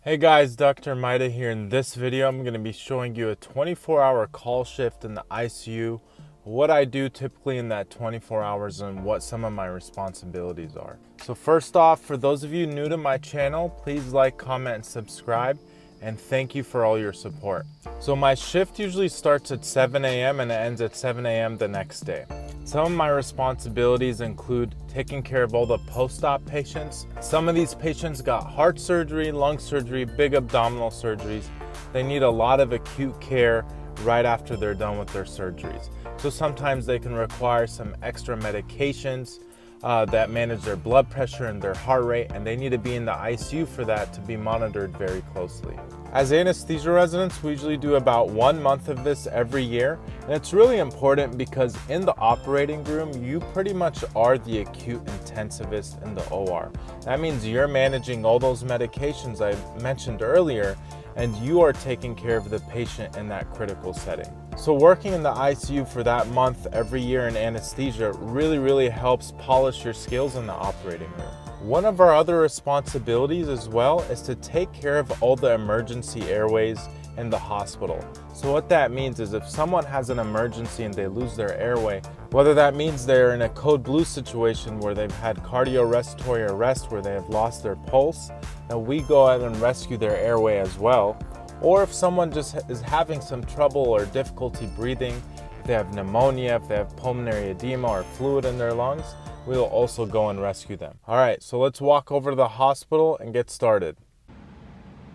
Hey guys, Dr. Maita here. In this video, I'm going to be showing you a 24-hour call shift in the ICU, what I do typically in that 24 hours, and what some of my responsibilities are. So first off, for those of you new to my channel, please like, comment, and subscribe, and thank you for all your support. So my shift usually starts at 7 a.m. and it ends at 7 a.m. the next day. Some of my responsibilities include taking care of all the post-op patients. Some of these patients got heart surgery, lung surgery, big abdominal surgeries. They need a lot of acute care right after they're done with their surgeries. So sometimes they can require some extra medications that manage their blood pressure and their heart rate, and they need to be in the ICU for that to be monitored very closely. As anesthesia residents, we usually do about 1 month of this every year, and it's really important because in the operating room, you pretty much are the acute intensivist in the OR. That means you're managing all those medications I mentioned earlier, and you are taking care of the patient in that critical setting. So working in the ICU for that month every year in anesthesia really helps polish your skills in the operating room. One of our other responsibilities as well is to take care of all the emergency airways in the hospital. So what that means is if someone has an emergency and they lose their airway, whether that means they're in a code blue situation where they've had cardiorespiratory arrest, where they have lost their pulse, then we go out and rescue their airway as well. Or if someone just is having some trouble or difficulty breathing, if they have pneumonia, if they have pulmonary edema or fluid in their lungs, we'll also go and rescue them. All right, so let's walk over to the hospital and get started.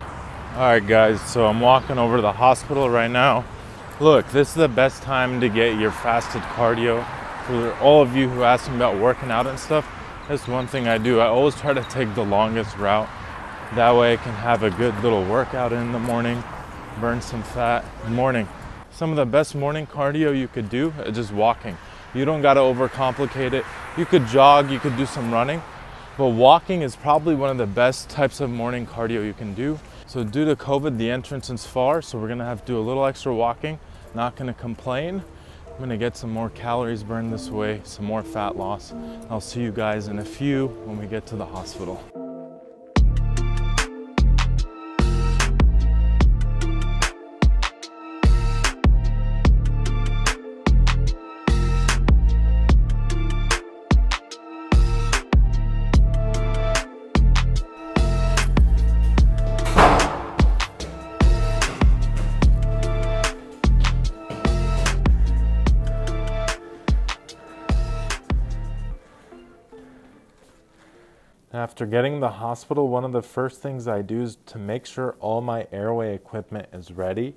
All right guys, so I'm walking over to the hospital right now. Look, this is the best time to get your fasted cardio. For all of you who ask me about working out and stuff, that's one thing I do. I always try to take the longest route. That way I can have a good little workout in the morning, burn some fat in the morning. Some of the best morning cardio you could do is just walking. You don't gotta overcomplicate it. You could jog, you could do some running, but walking is probably one of the best types of morning cardio you can do. So due to COVID, the entrance is far, so we're gonna have to do a little extra walking. Not gonna complain. I'm gonna get some more calories burned this way, some more fat loss. I'll see you guys in a few when we get to the hospital. After getting to the hospital, one of the first things I do is to make sure all my airway equipment is ready.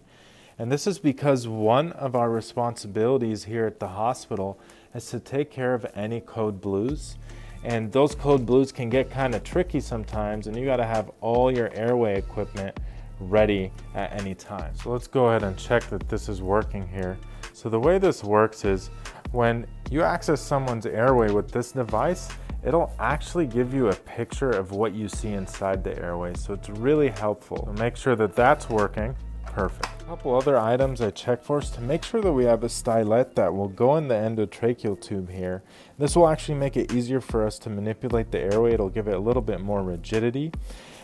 And this is because one of our responsibilities here at the hospital is to take care of any code blues. And those code blues can get kind of tricky sometimes, and you got to have all your airway equipment ready at any time. So let's go ahead and check that this is working here. So the way this works is when you access someone's airway with this device, it'll actually give you a picture of what you see inside the airway. So it's really helpful. So make sure that that's working. Perfect. A couple other items I check for is to make sure that we have a stylet that will go in the endotracheal tube here. This will actually make it easier for us to manipulate the airway. It'll give it a little bit more rigidity.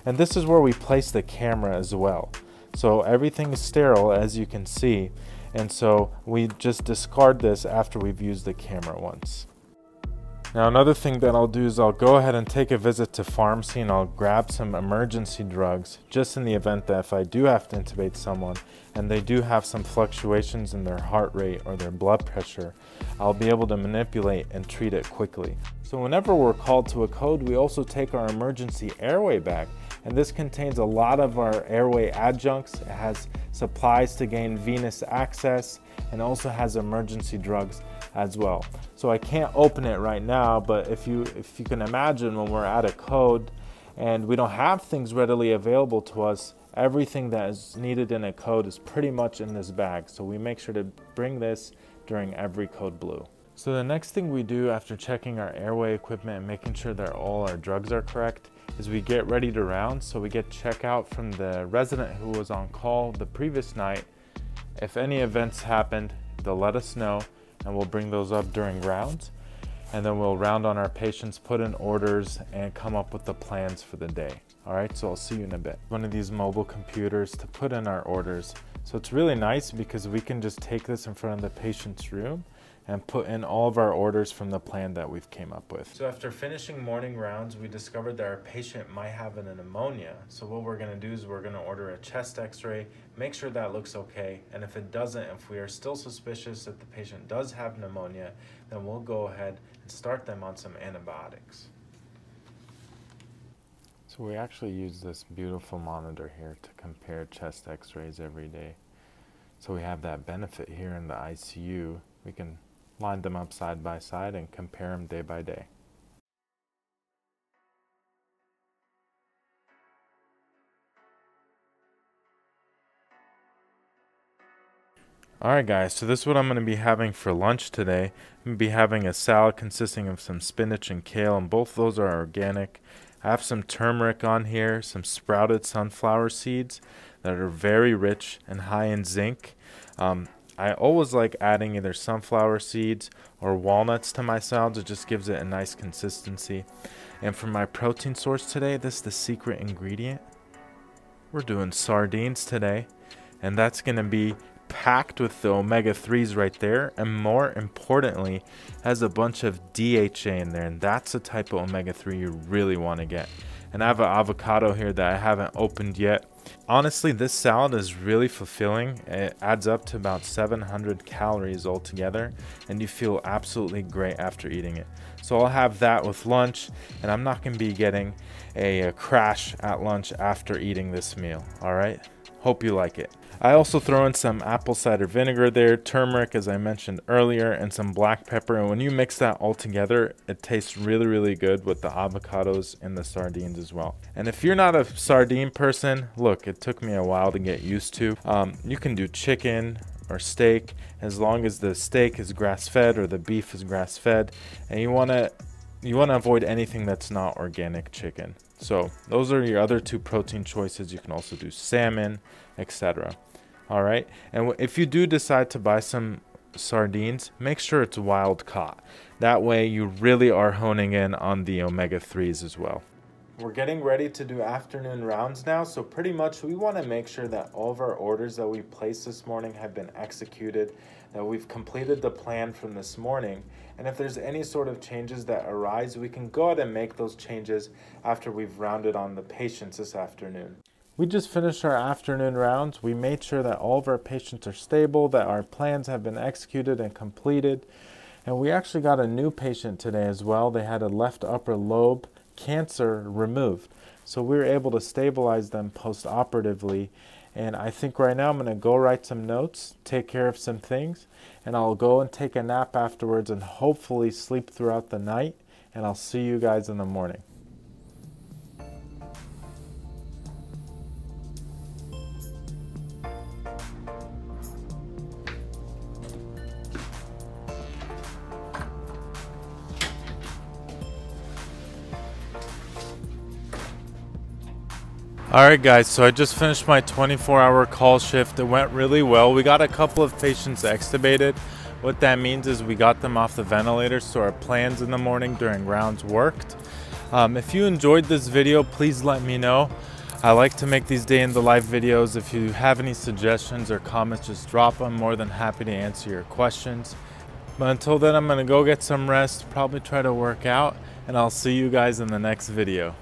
And this is where we place the camera as well. So everything is sterile, as you can see. And so we just discard this after we've used the camera once. Now another thing that I'll do is I'll go ahead and take a visit to pharmacy and I'll grab some emergency drugs just in the event that if I do have to intubate someone and they do have some fluctuations in their heart rate or their blood pressure, I'll be able to manipulate and treat it quickly. So whenever we're called to a code, we also take our emergency airway bag, and this contains a lot of our airway adjuncts. It has supplies to gain venous access and also has emergency drugs as well. So I can't open it right now, but if you can imagine, when we're at a code and we don't have things readily available to us, everything that is needed in a code is pretty much in this bag. So we make sure to bring this during every code blue. So the next thing we do after checking our airway equipment and making sure that all our drugs are correct is we get ready to round. So we get checkout from the resident who was on call the previous night. If any events happened, they'll let us know and we'll bring those up during rounds. And then we'll round on our patients, put in orders, and come up with the plans for the day. All right, so I'll see you in a bit. One of these mobile computers to put in our orders. So it's really nice because we can just take this in front of the patient's room and put in all of our orders from the plan that we've came up with. So after finishing morning rounds, we discovered that our patient might have a pneumonia. So what we're gonna do is we're gonna order a chest x-ray, make sure that looks okay, and if it doesn't, if we are still suspicious that the patient does have pneumonia, then we'll go ahead and start them on some antibiotics. So we actually use this beautiful monitor here to compare chest x-rays every day. So we have that benefit here in the ICU. We can line them up side by side and compare them day by day. Alright guys, so this is what I'm going to be having for lunch today. I'm going to be having a salad consisting of some spinach and kale, and both those are organic. I have some turmeric on here, some sprouted sunflower seeds that are very rich and high in zinc. I always like adding either sunflower seeds or walnuts to my salads. It just gives it a nice consistency. And for my protein source today, this is the secret ingredient. We're doing sardines today, and that's going to be packed with the omega-3s right there, and more importantly, has a bunch of DHA in there, and that's the type of omega-3 you really want to get. And I have an avocado here that I haven't opened yet. Honestly, this salad is really fulfilling. It adds up to about 700 calories altogether, and you feel absolutely great after eating it. So I'll have that with lunch, and I'm not going to be getting a crash at lunch after eating this meal. All right, hope you like it. I also throw in some apple cider vinegar there, turmeric as I mentioned earlier, and some black pepper. And when you mix that all together, it tastes really, really good with the avocados and the sardines as well. And if you're not a sardine person, look, it took me a while to get used to. You can do chicken or steak as long as the steak is grass-fed or the beef is grass-fed, and you want to avoid anything that's not organic chicken. So those are your other two protein choices. You can also do salmon, etc. All right, and if you do decide to buy some sardines, make sure it's wild caught. That way you really are honing in on the omega-3s as well. We're getting ready to do afternoon rounds now, so pretty much we want to make sure that all of our orders that we placed this morning have been executed, that we've completed the plan from this morning, and if there's any sort of changes that arise, we can go ahead and make those changes after we've rounded on the patients this afternoon. We just finished our afternoon rounds. We made sure that all of our patients are stable, that our plans have been executed and completed, and we actually got a new patient today as well. They had a left upper lobe cancer removed, so we were able to stabilize them post-operatively. And I think right now I'm going to go write some notes, take care of some things, and I'll go and take a nap afterwards and hopefully sleep throughout the night, and I'll see you guys in the morning. Alright guys, so I just finished my 24-hour call shift. It went really well. We got a couple of patients extubated. What that means is we got them off the ventilator, so our plans in the morning during rounds worked. If you enjoyed this video, please let me know. I like to make these day in the life videos. If you have any suggestions or comments, just drop them. I'm more than happy to answer your questions. But until then, I'm going to go get some rest, probably try to work out, and I'll see you guys in the next video.